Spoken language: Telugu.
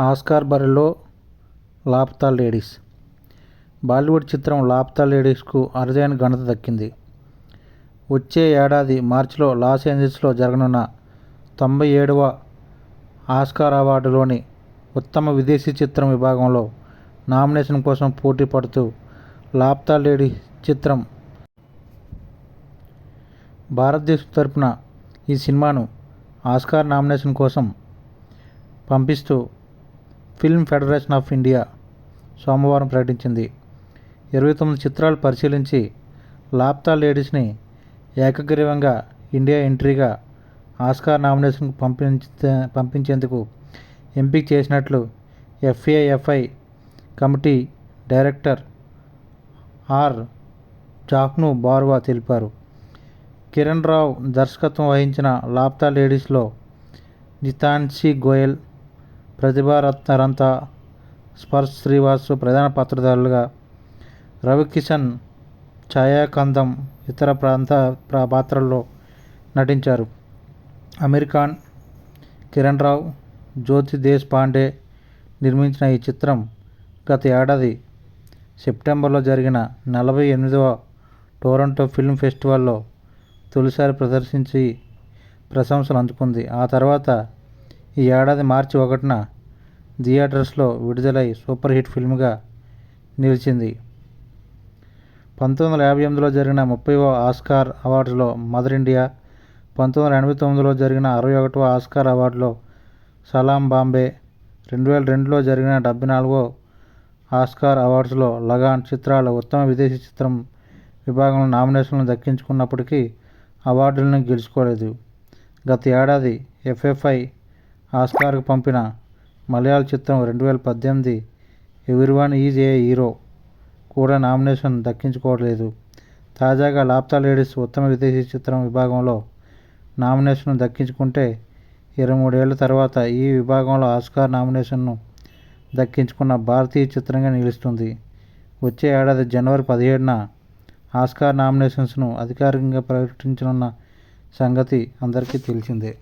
ఆస్కార్ బరిలో లాపతా లేడీస్. బాలీవుడ్ చిత్రం లాపతా లేడీస్కు అరుదైన ఘనత దక్కింది. వచ్చే ఏడాది మార్చిలో లాస్ ఏంజల్స్లో జరగనున్న 97వ ఆస్కార్ అవార్డులోని ఉత్తమ విదేశీ చిత్రం విభాగంలో నామినేషన్ కోసం పోటీ పడుతూ లాపతా లేడీస్ చిత్రం భారతదేశం తరపున ఈ సినిమాను ఆస్కార్ నామినేషన్ కోసం పంపిస్తూ ఫిల్మ్ ఫెడరేషన్ ఆఫ్ ఇండియా సోమవారం ప్రకటించింది. 29 చిత్రాలు పరిశీలించి లాపతా లేడీస్ని ఏకగ్రీవంగా ఇండియా ఎంట్రీగా ఆస్కార్ నామినేషన్కు పంపించేందుకు ఎంపిక చేసినట్లు ఎఫ్ఏఎఫ్ఐ కమిటీ డైరెక్టర్ ఆర్. జాహ్నూ బారువా తెలిపారు. కిరణ్ రావ్ దర్శకత్వం వహించిన లాపతా లేడీస్లో జితాన్షీ గోయల్, ప్రతిభా రంతా, స్పర్శ్ శ్రీవాస్ ప్రధాన పాత్రధారులుగా, రవికిషన్, ఛాయా కందం ఇతర పాత్రల్లో నటించారు. అమీర్ ఖాన్, కిరణ్ రావ్, జ్యోతి దేశ్ పాండే నిర్మించిన ఈ చిత్రం గత ఏడాది సెప్టెంబర్లో జరిగిన 48వ టొరంటో ఫిల్మ్ ఫెస్టివల్లో తొలిసారి ప్రదర్శించి ప్రశంసలు అందుకుంది. ఆ తర్వాత ఈ ఏడాది మార్చి 1న థియేటర్స్లో విడుదలై సూపర్ హిట్ ఫిల్మ్గా నిలిచింది. 1958లో జరిగిన 30వ ఆస్కార్ అవార్డ్స్లో మదర్ ఇండియా, 1989లో జరిగిన 61వ ఆస్కార్ అవార్డులో సలాం బాంబే, 2002లో జరిగిన 74వ ఆస్కార్ అవార్డ్స్లో లగాన్ చిత్రాలు ఉత్తమ విదేశీ చిత్రం విభాగంలో నామినేషన్లను దక్కించుకున్నప్పటికీ అవార్డులను గెలుచుకోలేదు. గత ఏడాది ఎఫ్ఎఫ్ఐ ఆస్కార్కు పంపిన మలయాళ చిత్రం 2018 ఎవ్రీవన్ ఈజ్ ఏ హీరో కూడా నామినేషన్ దక్కించుకోలేదు. తాజాగా లాపతా లేడీస్ ఉత్తమ విదేశీ చిత్రం విభాగంలో నామినేషన్ను దక్కించుకుంటే 23 ఏళ్ల తర్వాత ఈ విభాగంలో ఆస్కార్ నామినేషన్ను దక్కించుకున్న భారతీయ చిత్రంగా నిలుస్తుంది. వచ్చే ఏడాది జనవరి 17న ఆస్కార్ నామినేషన్స్ను అధికారికంగా ప్రకటించనున్న సంగతి అందరికీ తెలిసిందే.